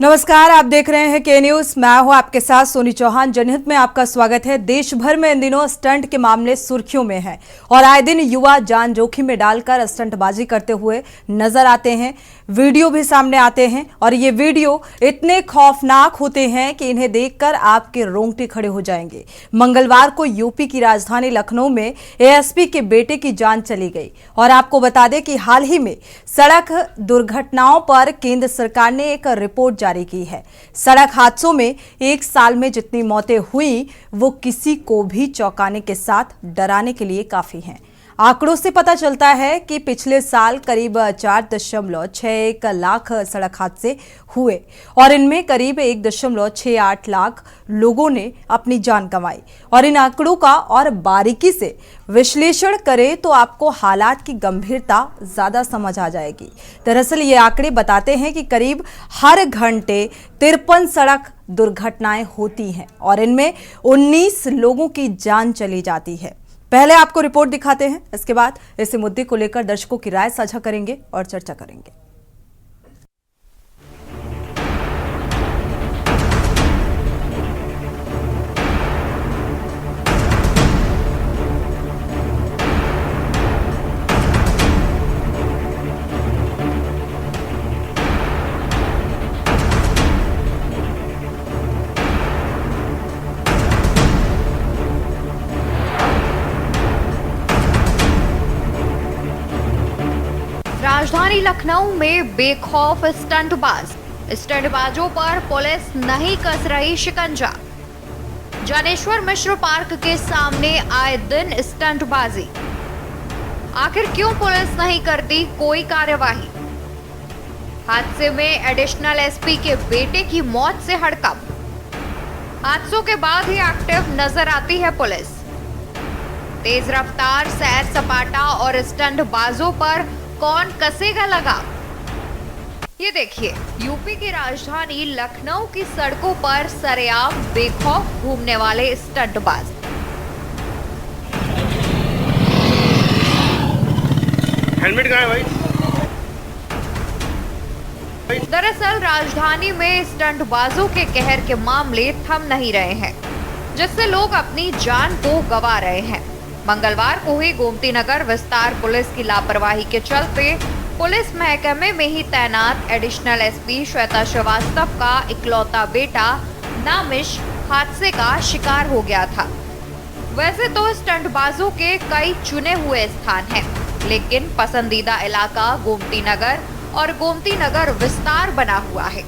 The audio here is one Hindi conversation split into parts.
नमस्कार, आप देख रहे हैं के न्यूज। मैं हूं आपके साथ सोनी चौहान। जनहित में आपका स्वागत है। देश भर में इन दिनों स्टंट के मामले सुर्खियों में हैं और आए दिन युवा जान जोखिम में डालकर स्टंटबाजी करते हुए नजर आते हैं। वीडियो भी सामने आते हैं और ये वीडियो इतने खौफनाक होते हैं कि इन्हें देखकर आपके रोंगटे खड़े हो जाएंगे। मंगलवार को यूपी की राजधानी लखनऊ में एएसपी के बेटे की जान चली गई और आपको बता दें कि हाल ही में सड़क दुर्घटनाओं पर केंद्र सरकार ने एक रिपोर्ट जारी की है। सड़क हादसों में एक साल में जितनी मौतें हुई वो किसी को भी चौंकाने के साथ डराने के लिए काफी हैं। आंकड़ों से पता चलता है कि पिछले साल करीब 4.61 लाख सड़क हादसे हुए और इनमें करीब 1.68 लाख लोगों ने अपनी जान गंवाई। और इन आंकड़ों का और बारीकी से विश्लेषण करें तो आपको हालात की गंभीरता ज्यादा समझ आ जाएगी। दरअसल ये आंकड़े बताते हैं कि करीब हर घंटे 53 सड़क दुर्घटनाएं होती हैं और इनमें 19 लोगों की जान चली जाती है। पहले आपको रिपोर्ट दिखाते हैं, इसके बाद इस मुद्दे को लेकर दर्शकों की राय साझा करेंगे और चर्चा करेंगे। राजधानी लखनऊ में बेखौफ स्टंटबाजों पर पुलिस नहीं कस रही शिकंजा। जानेश्वर मिश्र पार्क के सामने आए दिन स्टंटबाजी, आखिर क्यों पुलिस नहीं करती कोई कार्यवाही? हादसे में एडिशनल एसपी के बेटे की मौत से हड़कंप। हादसों के बाद ही एक्टिव नजर आती है पुलिस। तेज रफ्तार, सैर सपाटा और स्टंटबाजों पर कौन कसेगा लगाम? ये देखिए, यूपी की राजधानी लखनऊ की सड़कों पर सरेआम बेखौफ घूमने वाले स्टंटबाज। हेलमेट कहाँ है भाई? दरअसल राजधानी में स्टंटबाजों के कहर के मामले थम नहीं रहे हैं, जिससे लोग अपनी जान को गंवा रहे हैं। मंगलवार को ही गोमती नगर विस्तार पुलिस की लापरवाही के चलते पुलिस महकमे में ही तैनात एडिशनल एसपी श्वेता श्रीवास्तव का इकलौता बेटा नामिश हादसे का शिकार हो गया था। वैसे तो स्टंटबाजों के कई चुने हुए स्थान हैं, लेकिन पसंदीदा इलाका गोमती नगर और गोमती नगर विस्तार बना हुआ है।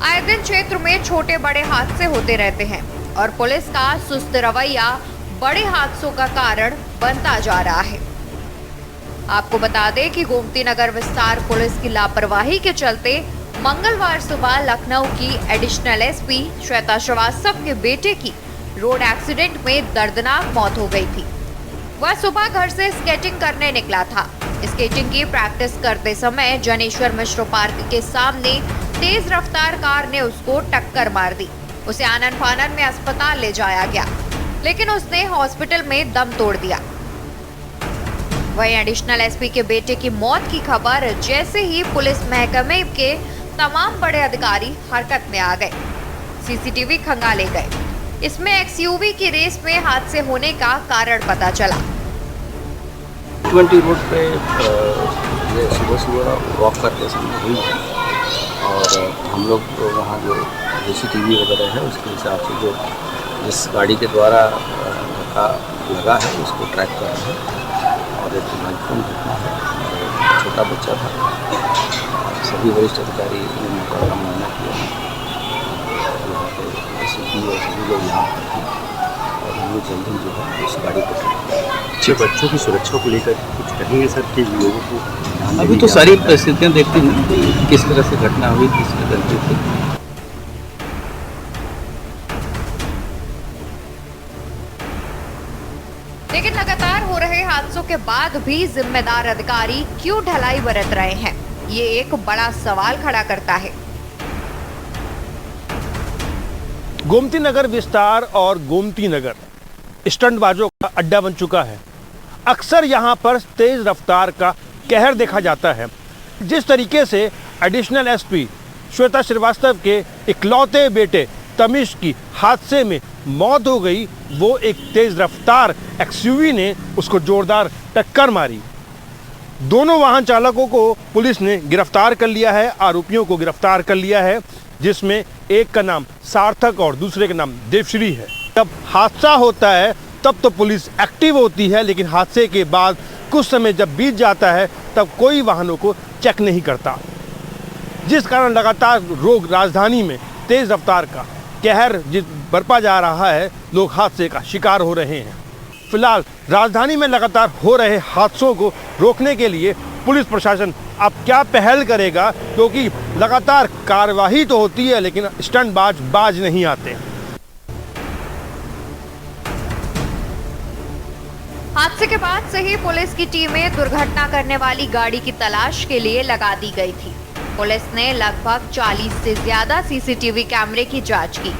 आए दिन क्षेत्र में छोटे बड़े हादसे होते रहते हैं और पुलिस का सुस्त रवैया बड़े हादसों का कारण बनता जा रहा है। आपको बता दें कि गोमती नगर विस्तार पुलिस की लापरवाही के चलते मंगलवार सुबह लखनऊ की एडिशनल एसपी श्वेता श्रीवास्तव के बेटे की रोड एक्सीडेंट में दर्दनाक मौत हो गई थी। वह सुबह घर से स्केटिंग करने निकला था। स्केटिंग की प्रैक्टिस करते समय जानेश्वर मिश्र पार्क के सामने तेज रफ्तार कार ने उसको टक्कर मार दी। उसे आनन फानन में अस्पताल ले जाया गया, लेकिन उसने हॉस्पिटल में दम तोड़ दिया। वहीं एडिशनल एसपी के बेटे की मौत की खबर जैसे ही पुलिस महकमे के तमाम बड़े अधिकारी हरकत में आ गए, सीसीटीवी खंगाले गए। इसमें एक्सयूवी की रेस में हादसे होने का कारण पता चला। 20 रोड पे ये सुबह वॉक करते समय हुई और हम लोग वहाँ जो सीसीटीवी वगैरह है उसके हिसाब से जो जिस गाड़ी के द्वारा धक्का लगा है उसको ट्रैक कर रहे हैं और एक महत्वपूर्ण घटना है। छोटा बच्चा था। सभी वरिष्ठ अधिकारी ने मौका का मुआयना किया है। यहाँ पे एसपी और सभी लोग यहाँ पर हैं और हम लोग जल्द ही जो है उस गाड़ी को ट्रैक करेंगे। बच्चों की सुरक्षा को लेकर कुछ कहेंगे सर कि लोगों को अभी तो सारी परिस्थितियाँ देखती हैं किस तरह से घटना हुई, किस गलती थी। लेकिन लगातार हो रहे हादसों के बाद भी जिम्मेदार अधिकारी क्यों ढलाई बरत रहे हैं, ये एक बड़ा सवाल खड़ा करता है। गोमती नगर विस्तार और गोमती नगर स्टंटबाजों का अड्डा बन चुका है। अक्सर यहाँ पर तेज रफ्तार का कहर देखा जाता है। जिस तरीके से एडिशनल एसपी श्वेता श्रीवास्तव के इकलौते बेटे तमिश की हादसे में मौत हो गई, वो एक तेज रफ्तार एक्सयूवी ने उसको जोरदार टक्कर मारी। दोनों वाहन चालकों को पुलिस ने गिरफ्तार कर लिया है, आरोपियों को गिरफ्तार कर लिया है, जिसमें एक का नाम सार्थक और दूसरे का नाम देवश्री है। जब हादसा होता है तब तो पुलिस एक्टिव होती है, लेकिन हादसे के बाद कुछ समय जब बीत जाता है तब कोई वाहनों को चेक नहीं करता, जिस कारण लगातार राजधानी में तेज रफ्तार का कहर बरपा जा रहा है, लोग हादसे का शिकार हो रहे हैं। फिलहाल राजधानी में लगातार हो रहे हादसों को रोकने के लिए पुलिस प्रशासन अब क्या पहल करेगा, क्योंकि लगातार कार्रवाई तो होती है लेकिन स्टंटबाज बाज नहीं आते। हादसे के बाद से ही पुलिस की टीमें दुर्घटना करने वाली गाड़ी की तलाश के लिए लगा दी गई थी। पुलिस ने लगभग 40 से ज्यादा सीसीटीवी कैमरे की जांच की।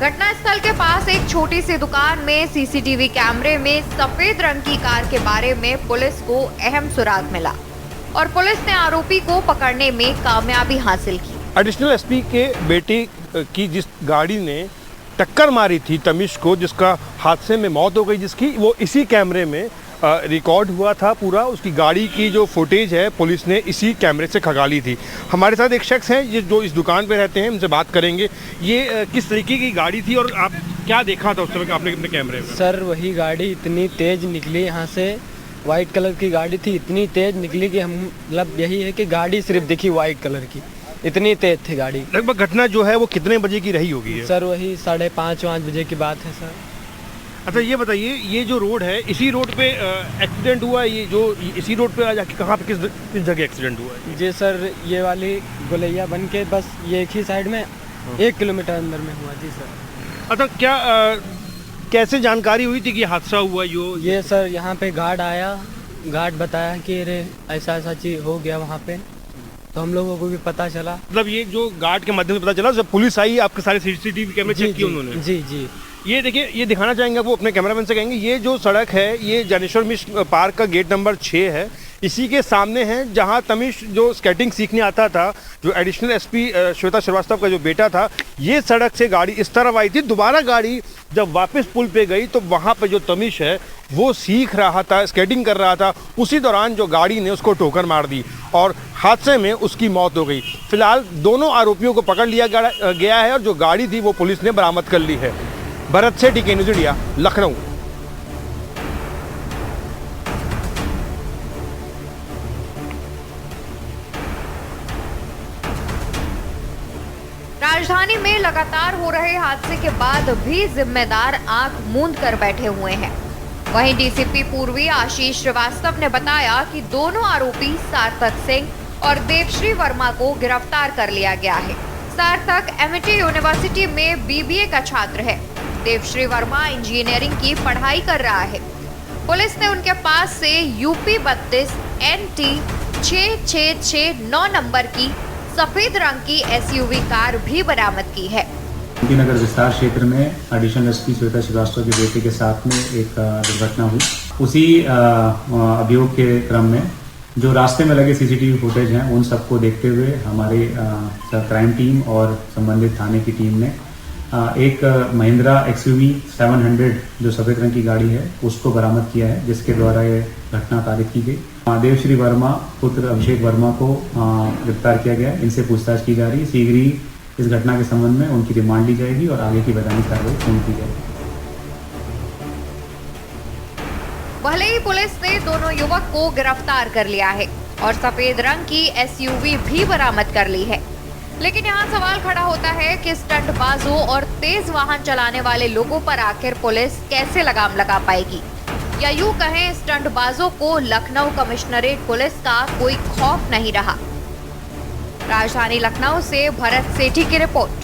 घटनास्थल के पास एक छोटी सी दुकान में सीसीटीवी कैमरे में सफेद रंग की कार के बारे में पुलिस को अहम सुराग मिला और पुलिस ने आरोपी को पकड़ने में कामयाबी हासिल की। एडिशनल एसपी के बेटे की जिस गाड़ी ने टक्कर मारी थी तमिश को, जिसका हादसे में मौत हो गई, जिसकी वो इसी कैमरे में रिकॉर्ड हुआ था पूरा, उसकी गाड़ी की जो फुटेज है पुलिस ने इसी कैमरे से खंगाली थी। हमारे साथ एक शख्स हैं ये जो इस दुकान पे रहते हैं, उनसे बात करेंगे। ये किस तरीके की गाड़ी थी और आप क्या देखा था उस समय आपने अपने कैमरे में? सर वही गाड़ी इतनी तेज़ निकली यहाँ से, वाइट कलर की गाड़ी थी, इतनी तेज़ निकली कि हम मतलब यही है कि गाड़ी सिर्फ दिखी वाइट कलर की, इतनी तेज़ थी गाड़ी। लगभग घटना जो है वो कितने बजे की रही होगी? सर वही 5:30-5 बजे की बात है सर। अच्छा ये बताइए, ये जो रोड है इसी रोड पे एक्सीडेंट हुआ है? ये जो इसी रोड पे जाके कहाँ पे किस जगह एक्सीडेंट हुआ है? जी सर, ये वाली गोलैया बन के बस ये एक ही साइड में 1 किलोमीटर अंदर में हुआ। जी सर। अच्छा क्या कैसे जानकारी हुई थी कि हादसा हुआ? ये सर यहाँ पे गार्ड आया, गार्ड बताया कि अरे ऐसा ऐसा चीज़ हो गया वहाँ पे, तो हम लोगों को भी पता चला। मतलब ये जो गार्ड के माध्यम से पता चला, जब पुलिस आई आपके सारे सीसीटीवी कैमरे चेक किए उन्होंने? जी जी। ये देखिए, ये दिखाना चाहेंगे वो अपने कैमरामैन से कहेंगे, ये जो सड़क है ये ज्ञानेश्वर मिश्र पार्क का गेट नंबर 6 है, इसी के सामने है जहां तमिश जो स्केटिंग सीखने आता था, जो एडिशनल एसपी श्वेता श्रीवास्तव का जो बेटा था, ये सड़क से गाड़ी इस तरफ आई थी। दोबारा गाड़ी जब वापस पुल पे गई तो वहाँ पे जो तमिश है वो सीख रहा था, स्केटिंग कर रहा था, उसी दौरान जो गाड़ी ने उसको ठोकर मार दी और हादसे में उसकी मौत हो गई। फिलहाल दोनों आरोपियों को पकड़ लिया गया है और जो गाड़ी थी वो पुलिस ने बरामद कर ली है। भरत सेठी, DK न्यूज़ इंडिया, लखनऊ। राजधानी में लगातार हो रहे हादसे के बाद भी जिम्मेदार आंख मूंद कर बैठे हुए हैं। वहीं डीसीपी पूर्वी आशीष श्रीवास्तव ने बताया कि दोनों आरोपी सार्थक सिंह और देवश्री वर्मा को गिरफ्तार कर लिया गया है। सार्थक MIT यूनिवर्सिटी में BBA का छात्र है। देवश्री वर्मा इंजीनियरिंग की पढ़ाई कर रहा है। पुलिस ने उनके पास से UP 32 NT 6669 नंबर की सफेद रंग की SUV कार भी बरामद की है। गोमती नगर विस्तार क्षेत्र में एडिशनल एसपी श्वेता श्रीवास्तव के बेटे के साथ में एक दुर्घटना हुई। उसी अभियोग के क्रम में जो रास्ते में लगे सीसीटीवी फुटेज हैं उन सबको देखते हुए हमारे क्राइम टीम और संबंधित थाने की टीम ने एक महिंद्रा XUV 700 जो सफ़ेद रंग की गाड़ी है उसको बरामद किया है, जिसके द्वारा ये घटना तारीफ की गई। देवश्री वर्मा पुत्र अभिषेक वर्मा को गिरफ्तार किया गया। इनसे पूछताछ की जा रही है। शीघ्र ही इस घटना के संबंध में उनकी रिमांड ली जाएगी और आगे की वैधानिक कार्रवाई पूर्ण की जाएगी। भले ही पुलिस ने दोनों युवक को गिरफ्तार कर लिया है और सफेद रंग की SUV भी बरामद कर ली है, लेकिन यहाँ सवाल खड़ा होता है कि स्टंटबाजों और तेज वाहन चलाने वाले लोगों पर आखिर पुलिस कैसे लगाम लगा पाएगी, या यूं कहें स्टंटबाजों को लखनऊ कमिश्नरेट पुलिस का कोई खौफ नहीं रहा। राजधानी लखनऊ से भरत सेठी की रिपोर्ट।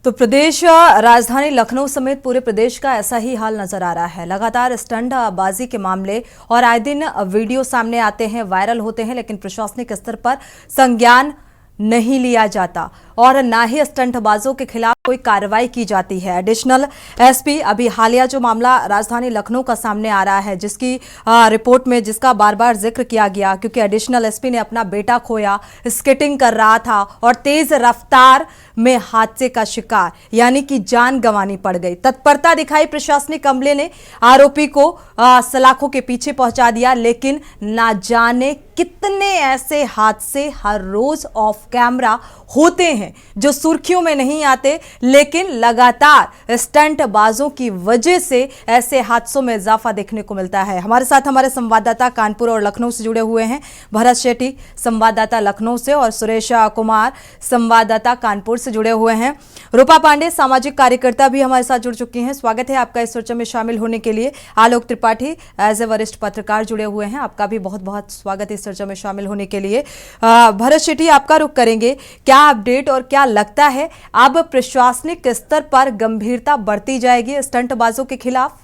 तो प्रदेश राजधानी लखनऊ समेत पूरे प्रदेश का ऐसा ही हाल नजर आ रहा है। लगातार स्टंटबाजी के मामले और आए दिन वीडियो सामने आते हैं, वायरल होते हैं, लेकिन प्रशासनिक स्तर पर संज्ञान नहीं लिया जाता और ना ही स्टंटबाजों के खिलाफ कोई कार्रवाई की जाती है। एडिशनल एसपी अभी हालिया जो मामला राजधानी लखनऊ का सामने आ रहा है, जिसकी रिपोर्ट में जिसका बार बार जिक्र किया गया, क्योंकि एडिशनल एसपी ने अपना बेटा खोया, स्केटिंग कर रहा था और तेज रफ्तार में हादसे का शिकार यानी कि जान गंवानी पड़ गई। तत्परता दिखाई प्रशासनिक अमले ने, आरोपी को सलाखों के पीछे पहुंचा दिया, लेकिन ना जाने कितने ऐसे हादसे हर रोज ऑफ कैमरा होते हैं जो सुर्खियों में नहीं आते, लेकिन लगातार स्टंटबाजों की वजह से ऐसे हादसों में इजाफा देखने को मिलता है। हमारे साथ हमारे संवाददाता कानपुर और लखनऊ से जुड़े हुए हैं, भरत शेट्टी संवाददाता लखनऊ से और सुरेश कुमार संवाददाता कानपुर से जुड़े हुए हैं। रूपा पांडे सामाजिक कार्यकर्ता भी हमारे साथ जुड़ चुकी हैं। स्वागत है आपका इस चर्चा में शामिल होने के लिए। आलोक त्रिपाठी एज ए वरिष्ठ पत्रकार जुड़े हुए हैं, आपका भी बहुत बहुत स्वागत है इस चर्चा में शामिल होने के लिए। भरत शेट्टी, आपका रुख करेंगे, क्या अपडेट और क्या लगता है अब प्रशासनिक स्तर पर गंभीरता बढ़ती जाएगी स्टंटबाजों के खिलाफ?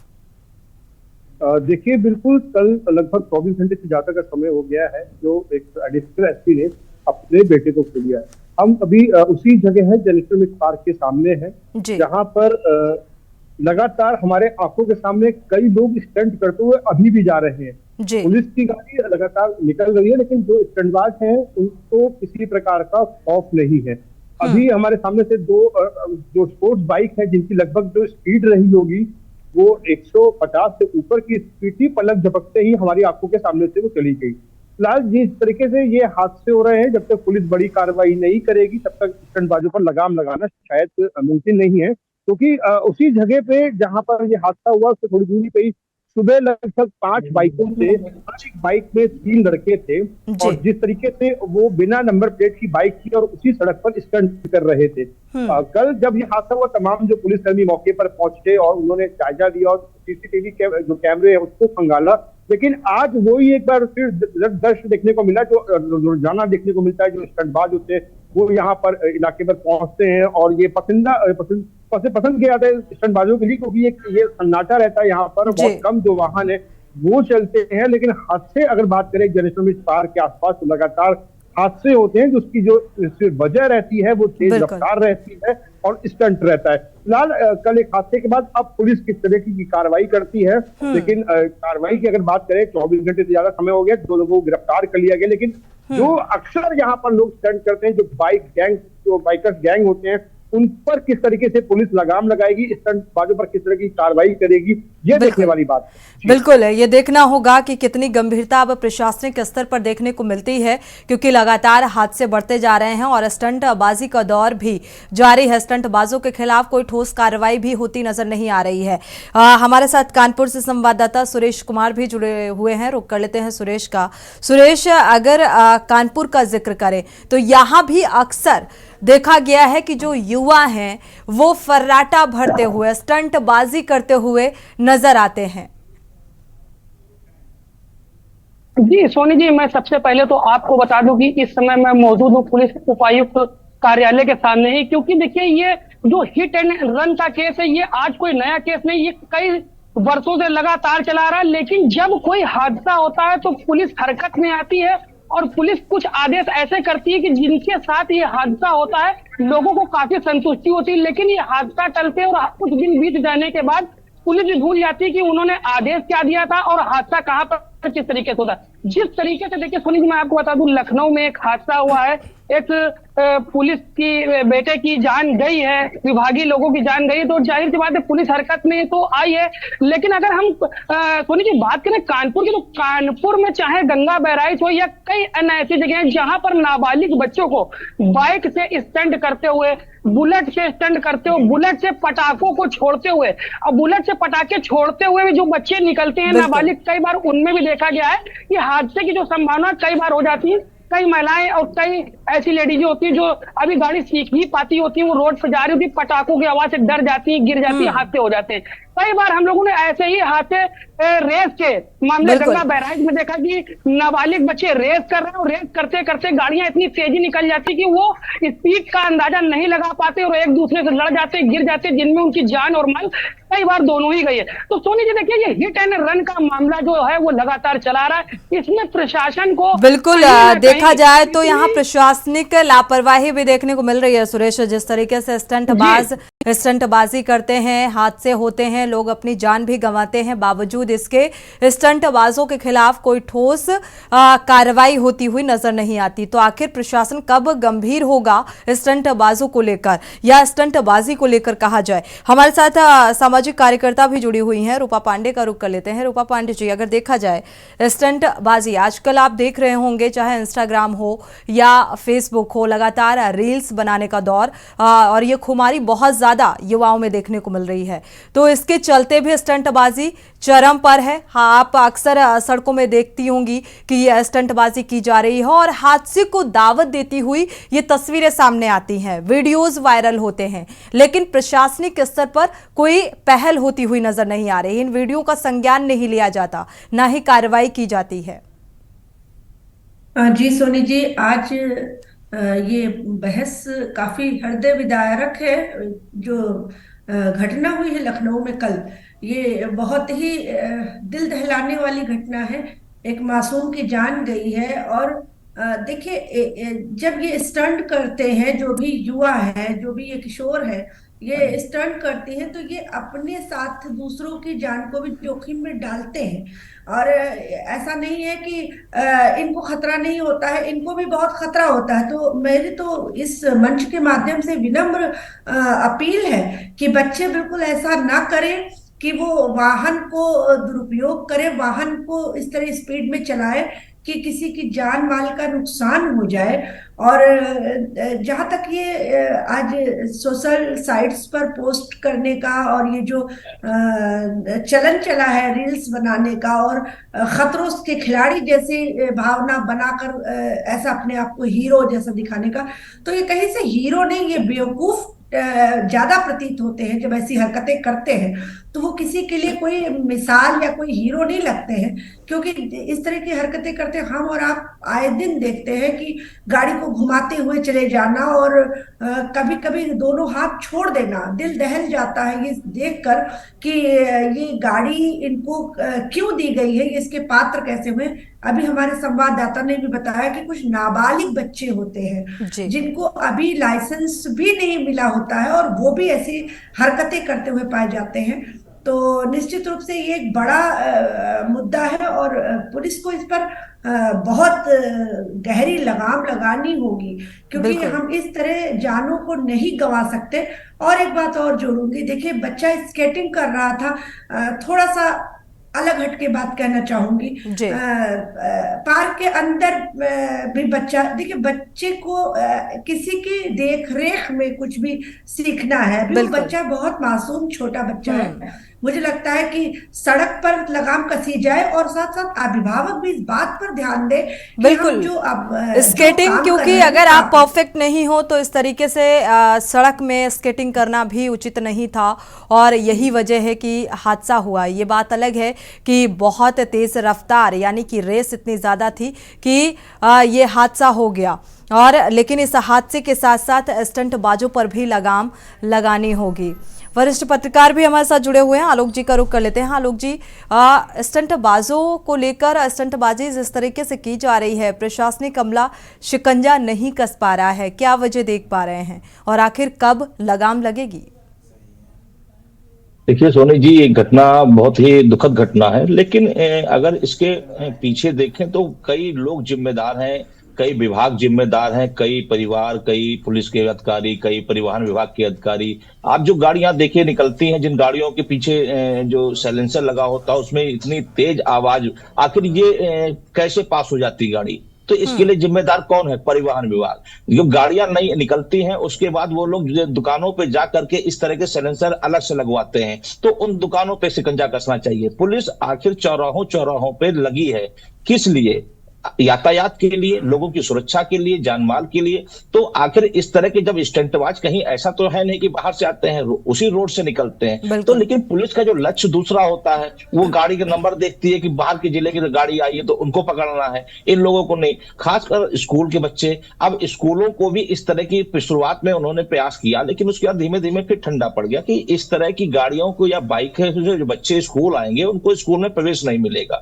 देखिए, बिल्कुल कल लगभग 24 घंटे से ज्यादा का समय हो गया है जो एक एडिशनल एसपी ने अपने बेटे को खो लिया है। हम अभी उसी जगह है जनेश्वर मिश्र पार्क के सामने है, जहां पर लगातार हमारे आंखों के सामने कई लोग स्टंट करते हुए अभी भी जा रहे हैं। पुलिस की गाड़ी लगातार निकल रही है, लेकिन जो स्टंटबाज हैं उनको किसी प्रकार का खौफ नहीं है। अभी हमारे सामने से दो जो स्पोर्ट्स बाइक है, जिनकी लगभग जो स्पीड रही होगी वो 150 से ऊपर की स्पीड थी, पलक झपकते ही हमारी आंखों के सामने से वो चली गई। फिलहाल जिस तरीके से ये हादसे हो रहे हैं, जब तक पुलिस बड़ी कार्रवाई नहीं करेगी तब तक स्टंटबाजों पर लगाम लगाना शायद मुमकिन नहीं है, क्योंकि उसी जगह पे जहां पर ये हादसा हुआ उससे थोड़ी दूरी पे ही सुबह लगभग 5 बाइकों से एक बाइक में 3 लड़के थे और जिस तरीके से वो बिना नंबर प्लेट की बाइक थी और उसी सड़क पर स्टंट कर रहे थे। कल जब ये हादसा हुआ, तमाम जो पुलिसकर्मी मौके पर पहुंचे और उन्होंने जायजा लिया और सीसीटीवी जो कैमरे है उसको खंगाला, लेकिन आज वही एक बार फिर दृश्य देखने को मिला जो रोजाना देखने को मिलता है। जो स्टंटबाज होते हैं वो यहाँ पर इलाके पर पहुंचते हैं और ये पसंद किया जाता है स्टंटबाजों के लिए, क्योंकि ये सन्नाटा रहता है यहाँ पर, बहुत कम जो वाहन है वो चलते हैं। लेकिन हादसे अगर बात करें जनेश्वर मिश्र पार्क के आसपास, तो लगातार हादसे होते हैं जिसकी जो वजह रहती है वो तेज रफ्तार रहती है और स्टंट रहता है। फिलहाल कल एक हादसे के बाद अब पुलिस किस तरह की कार्रवाई करती है, लेकिन कार्रवाई की अगर बात करें 24 घंटे से ज्यादा समय हो गया, 2 लोगों को गिरफ्तार कर लिया गया। लेकिन जो अक्सर यहाँ पर लोग स्टंट करते हैं, जो बाइकर्स गैंग होते हैं, उन पर किस तरीके से पुलिस लगाम लगाएगी, स्टंटबाजों पर किस तरह की कार्रवाई करेगी, ये देखने वाली बात है। बिल्कुल है, ये देखना होगा कि कितनी गंभीरता अब प्रशासनिक स्तर पर देखने को मिलती है, क्योंकि लगातार हादसे बढ़ते जा रहे हैं और स्टंटबाजी का दौर भी जारी है। स्टंटबाजों के खिलाफ कोई ठोस कार्रवाई भी होती नजर नहीं आ रही है। हमारे साथ कानपुर से संवाददाता सुरेश कुमार भी जुड़े हुए हैं, रुक कर लेते हैं सुरेश का। सुरेश, अगर कानपुर का जिक्र करें तो यहाँ भी अक्सर देखा गया है कि जो युवा हैं वो फर्राटा भरते हुए, स्टंटबाजी करते हुए नजर आते हैं। जी सोनी जी, मैं सबसे पहले तो आपको बता दूं कि इस समय मैं मौजूद हूँ पुलिस उपायुक्त कार्यालय के सामने ही, क्योंकि देखिए ये जो हिट एंड रन का केस है ये आज कोई नया केस नहीं, ये कई वर्षों से लगातार चला रहा है। लेकिन जब कोई हादसा होता है तो पुलिस हरकत में आती है और पुलिस कुछ आदेश ऐसे करती है कि जिनके साथ ये हादसा होता है लोगों को काफी संतुष्टि होती है। लेकिन ये हादसा टलते और कुछ दिन बीत जाने के बाद पुलिस भूल जाती है कि उन्होंने आदेश क्या दिया था और हादसा कहाँ पर किस तरीके से होता है। जिस तरीके से देखिए सुनिए, मैं आपको बता दूं, लखनऊ में एक हादसा हुआ है, एक पुलिस की बेटे की जान गई है, विभागीय लोगों की जान गई, तो जाहिर सी बात है पुलिस हरकत में तो आई है। लेकिन अगर हम सोनी जी बात करें कानपुर की, तो कानपुर में चाहे गंगा बहराइच हो या कई अन्य ऐसी जगह हैं जहां पर नाबालिग बच्चों को बाइक से स्टंट करते हुए, बुलेट से स्टंट करते हुए, बुलेट से पटाखों को छोड़ते हुए, और बुलेट से पटाखे छोड़ते हुए भी जो बच्चे निकलते हैं नाबालिग, कई बार उनमें भी देखा गया है कि हादसे की जो संभावना कई बार हो जाती है। कई महिलाएं और कई ऐसी लेडीज होती है जो अभी गाड़ी सीख ही पाती होती है, वो रोड पर जा रही होती है, पटाखों की आवाज से डर जाती है, गिर जाती है, हादसे हो जाते हैं। कई बार हम लोगों ने ऐसे ही हादसे रेस के मामले बिल्कुल। गंगा बैराज में देखा कि नाबालिग बच्चे रेस कर रहे हैं और रेस करते करते गाड़ियां इतनी तेजी निकल जाती कि वो स्पीड का अंदाजा नहीं लगा पाते और एक दूसरे से लड़ जाते, गिर जाते, जिनमें उनकी जान और माल कई बार दोनों ही गई है। तो सोनी जी देखिए, ये हिट एंड रन का मामला जो है वो लगातार चला रहा है। इसमें प्रशासन को बिल्कुल कहीं ना देखा कहीं जाए तो यहाँ प्रशासनिक लापरवाही भी देखने को मिल रही है सुरेश। जिस तरीके से स्टंटबाजी करते हैं, हादसे होते हैं, लोग अपनी जान भी गंवाते हैं, बावजूद इसके स्टंटबाजों के खिलाफ कोई ठोस कार्रवाई होती हुई नजर नहीं आती। तो आखिर प्रशासन कब गंभीर होगा स्टंटबाजों को लेकर या स्टंटबाजी को लेकर कहा जाए। हमारे साथ सामाजिक कार्यकर्ता भी जुड़ी हुई हैं, रूपा पांडे का रुख कर लेते हैं। रूपा पांडे जी, अगर देखा जाए स्टंटबाजी आजकल आप देख रहे होंगे, चाहे इंस्टाग्राम हो या फेसबुक हो, लगातार रील्स बनाने का दौर और ये खुमारी बहुत ज्यादा युवाओं में देखने को मिल रही है। तो इसके चलते भी स्टंटबाजी चरम पर है। हाँ, आप अक्सर सड़कों में देखती होंगी कि ये स्टंटबाजी की जा रही है और हादसे को दावत देती हुई ये तस्वीरें सामने आती हैं, वीडियोस वायरल होते हैं, लेकिन प्रशासनिक स्तर पर कोई पहल होती हुई नजर नहीं आ रही। इन वीडियो का संज्ञान नहीं लिया जाता, ना ही कार्रवाई की जाती है। जी सोनी जी, आज ये बहस काफी हृदय विदारक है। जो घटना हुई है लखनऊ में कल, ये बहुत ही दिल दहलाने वाली घटना है। एक मासूम की जान गई है। और देखिए, जब ये स्टंट करते हैं, जो भी युवा है, जो भी ये किशोर है, ये स्टंट करते हैं, तो ये अपने साथ दूसरों की जान को भी जोखिम में डालते हैं। और ऐसा नहीं है कि इनको खतरा नहीं होता है, इनको भी बहुत खतरा होता है। तो मेरी तो इस मंच के माध्यम से विनम्र अपील है कि बच्चे बिल्कुल ऐसा ना करें कि वो वाहन को दुरुपयोग करे, वाहन को इस तरह स्पीड में चलाए कि किसी की जान माल का नुकसान हो जाए। और जहां तक ये आज सोशल साइट्स पर पोस्ट करने का और ये जो चलन चला है रील्स बनाने का और खतरों के खिलाड़ी जैसे भावना बनाकर ऐसा अपने आप को हीरो जैसा दिखाने का, तो ये कहीं से हीरो नहीं, ये बेवकूफ ज्यादा प्रतीत होते हैं जब ऐसी हरकतें करते हैं। तो वो किसी के लिए कोई मिसाल या कोई हीरो नहीं लगते हैं, क्योंकि इस तरह की हरकतें करते हम और आप आए दिन देखते हैं कि गाड़ी को घुमाते हुए चले जाना और कभी कभी दोनों हाथ छोड़ देना। दिल दहल जाता है ये देखकर कि ये गाड़ी इनको क्यों दी गई है, इसके पात्र कैसे हुए। अभी हमारे संवाददाता ने भी बताया कि कुछ नाबालिग बच्चे होते हैं जिनको अभी लाइसेंस भी नहीं मिला होता है और वो भी ऐसी हरकतें करते हुए पाए जाते हैं। तो निश्चित रूप से ये एक बड़ा मुद्दा है और पुलिस को इस पर बहुत गहरी लगाम लगानी होगी, क्योंकि हम इस तरह जानों को नहीं गंवा सकते। और एक बात और जोड़ूंगी, देखिए बच्चा स्केटिंग कर रहा था, थोड़ा सा अलग हट के बात कहना चाहूंगी। पार्क के अंदर भी बच्चा, देखिए बच्चे को किसी की देख रेख में कुछ भी सीखना है। अभी वो बच्चा बहुत मासूम छोटा बच्चा है। मुझे लगता है कि सड़क पर लगाम कसी जाए और साथ साथ अभिभावक भी इस बात पर ध्यान दे कि हम जो अब स्केटिंग, क्योंकि अगर आप परफेक्ट नहीं हो तो इस तरीके से सड़क में स्केटिंग करना भी उचित नहीं था और यही वजह है कि हादसा हुआ। ये बात अलग है कि बहुत तेज रफ्तार यानी कि रेस इतनी ज्यादा थी कि ये हादसा हो गया। और लेकिन इस हादसे के साथ साथ स्टंटबाजों पर भी लगाम लगानी होगी। वरिष्ठ पत्रकार भी हमारे साथ जुड़े हुए हैं, आलोक जी का रुख कर लेते हैं। आलोक जी, स्टंटबाजों को लेकर स्टंटबाजी जिस तरीके से की जा रही है, प्रशासनिक अमला शिकंजा नहीं कस पा रहा है, क्या वजह देख पा रहे हैं और आखिर कब लगाम लगेगी? देखिए सोनी जी, ये घटना बहुत ही दुखद घटना है, लेकिन अगर इसके पीछे देखें तो कई लोग जिम्मेदार हैं, कई विभाग जिम्मेदार हैं, कई परिवार, कई पुलिस के अधिकारी, कई परिवहन विभाग के अधिकारी। आप जो गाड़ियां देखिए निकलती हैं, जिन गाड़ियों के पीछे जो साइलेंसर लगा होता है उसमें इतनी तेज आवाज, आखिर ये कैसे पास हो जाती गाड़ी? तो इसके लिए जिम्मेदार कौन है? परिवहन विभाग। जो गाड़ियां नहीं निकलती हैं उसके बाद वो लोग दुकानों पे जा करके इस तरह के साइलेंसर अलग से लगवाते हैं, तो उन दुकानों पे शिकंजा कसना चाहिए। पुलिस आखिर चौराहों पे लगी है, किस लिए? यातायात के लिए, लोगों की सुरक्षा के लिए, जानमाल के लिए। तो आखिर इस तरह के जब स्टंटबाज, कहीं ऐसा तो है नहीं कि बाहर से आते हैं, उसी रोड से निकलते हैं, तो लेकिन पुलिस का जो लक्ष्य दूसरा होता है, वो गाड़ी का नंबर देखती है कि बाहर के जिले की गाड़ी आई है तो उनको पकड़ना है, इन लोगों को नहीं। खासकर स्कूल के बच्चे, अब स्कूलों को भी इस तरह की शुरुआत में उन्होंने प्रयास किया, लेकिन उसके बाद धीमे धीमे फिर ठंडा पड़ गया कि इस तरह की गाड़ियों को या बाइक से जो बच्चे स्कूल आएंगे उनको स्कूल में प्रवेश नहीं मिलेगा।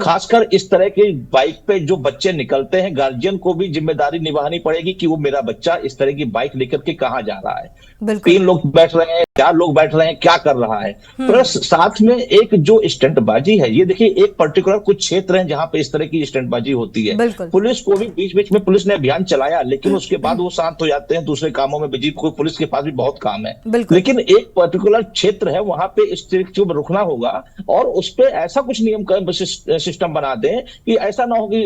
खासकर इस तरह के बाइक पे जो बच्चे निकलते हैं, गार्जियन को भी जिम्मेदारी निभानी पड़ेगी कि वो मेरा बच्चा इस तरह की बाइक लेकर के कहां जा रहा है, 3 लोग बैठ रहे हैं, 4 लोग बैठ रहे हैं, क्या कर रहा है। प्लस साथ में एक जो स्टंटबाजी है, ये देखिए एक पर्टिकुलर कुछ क्षेत्र है जहां पे इस तरह की स्टंटबाजी होती है। पुलिस को भी बीच बीच में पुलिस ने अभियान चलाया, लेकिन उसके बाद वो शांत हो जाते हैं, दूसरे कामों में बिजी। पुलिस के पास भी बहुत काम है, लेकिन एक पर्टिकुलर क्षेत्र है, वहां पे इस चीज को रुकना होगा और उस पर ऐसा कुछ नियम सिस्टम बना दें कि ऐसा ना हो कि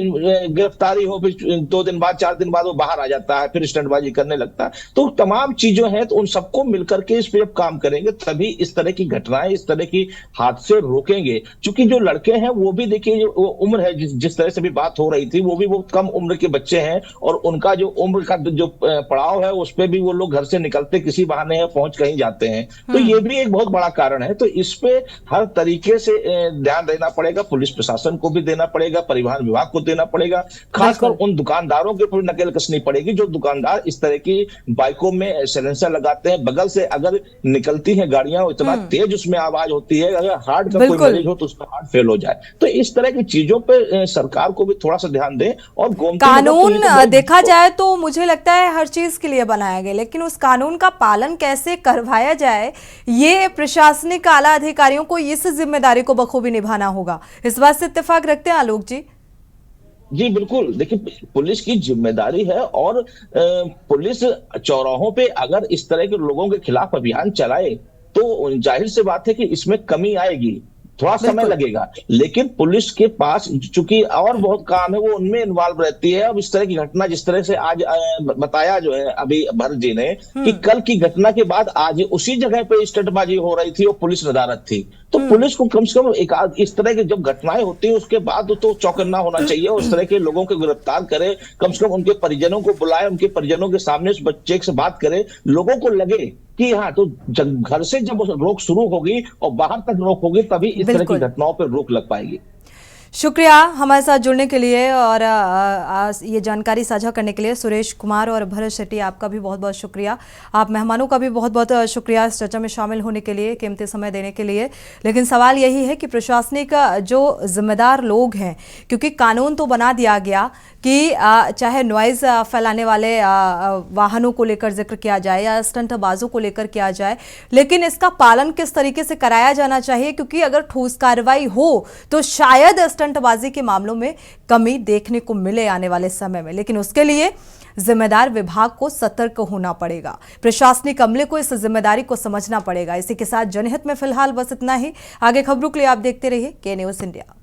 गिरफ्तारी हो, फिर 2 दिन बाद 4 दिन बाद वो बाहर आ जाता है, फिर स्टंटबाजी करने लगता है। तो तमाम चीजें हैं, तो उन सबको मिलकर के इस पे जब काम करेंगे तभी इस तरह की घटनाएं, इस तरह की हादसे रोकेंगे। क्योंकि जो लड़के हैं वो भी देखिए, जो उम्र है, जिस तरह से भी बात हो रही थी, वो भी बहुत कम उम्र के बच्चे हैं और उनका जो उम्र का जो पड़ाव है उस पर भी वो लोग घर से निकलते किसी बहाने है, पहुंच कहीं जाते हैं। तो ये भी एक बहुत बड़ा कारण है। तो इस पे हर तरीके से ध्यान देना पड़ेगा, पुलिस प्रशासन को भी देना पड़ेगा, परिवहन विभाग को देना पड़ेगा, खासकर उन दुकानदारों के ऊपर नकेल कसनी पड़ेगी जो दुकानदार इस तरह की बाइकों में साइलेंसर लगाते हैं। बगल से अगर निकलती हैं गाड़ियां, इतना तेज उसमें आवाज होती है, अगर हार्ट का कोई मरीज हो तो उसका हार्ट फेल हो जाए। तो इस तरह की चीजों पे सरकार को भी थोड़ा सा ध्यान दे। और कानून देखा जाए तो मुझे लगता है हर चीज के लिए बनाया गया, लेकिन उस कानून का पालन कैसे करवाया जाए, ये प्रशासनिक आला अधिकारियों को इस जिम्मेदारी को बखूबी निभाना होगा। इस बात से इत्तेफाक रखते हैं आलोक जी? जी बिल्कुल, देखिए पुलिस की जिम्मेदारी है और पुलिस चौराहों पे अगर इस तरह के लोगों के खिलाफ अभियान चलाए तो जाहिर सी बात है कि इसमें कमी आएगी, थोड़ा समय लगेगा, लेकिन पुलिस के पास चूंकि और बहुत काम है, वो उनमें इन्वॉल्व रहती है। अब इस तरह की घटना, जिस तरह से आज बताया जो है अभी भरत जी ने, कि कल की घटना के बाद आज उसी जगह पे स्टंटबाजी हो रही थी और पुलिस नदारद थी। तो पुलिस को कम से कम एक इस तरह की जब घटनाएं होती है उसके बाद तो चौकन्ना होना चाहिए, उस तरह के लोगों को गिरफ्तार करे, कम से कम उनके परिजनों को बुलाए, उनके परिजनों के सामने उस बच्चे से बात करे, लोगों को लगे कि हाँ, तो घर से जब रोक शुरू होगी और बाहर तक रोक होगी तभी इस तरह की घटनाओं पर रोक लग पाएगी। शुक्रिया हमारे साथ जुड़ने के लिए और ये जानकारी साझा करने के लिए। सुरेश कुमार और भरत शेट्टी, आपका भी बहुत बहुत शुक्रिया। आप मेहमानों का भी बहुत बहुत शुक्रिया इस चर्चा में शामिल होने के लिए, कीमती समय देने के लिए। लेकिन सवाल यही है कि प्रशासनिक जो जिम्मेदार लोग हैं, क्योंकि कानून तो बना दिया गया कि चाहे नॉइज़ फैलाने वाले वाहनों को लेकर जिक्र किया जाए या स्टंटबाजों को लेकर किया जाए, लेकिन इसका पालन किस तरीके से कराया जाना चाहिए, क्योंकि अगर ठोस कार्रवाई हो तो शायद स्टंटबाजी के मामलों में कमी देखने को मिले आने वाले समय में। लेकिन उसके लिए जिम्मेदार विभाग को सतर्क होना पड़ेगा, प्रशासनिक अमले को इस जिम्मेदारी को समझना पड़ेगा। इसी के साथ जनहित में फिलहाल बस इतना ही। आगे खबरों के लिए आप देखते रहिए के न्यूज़ इंडिया।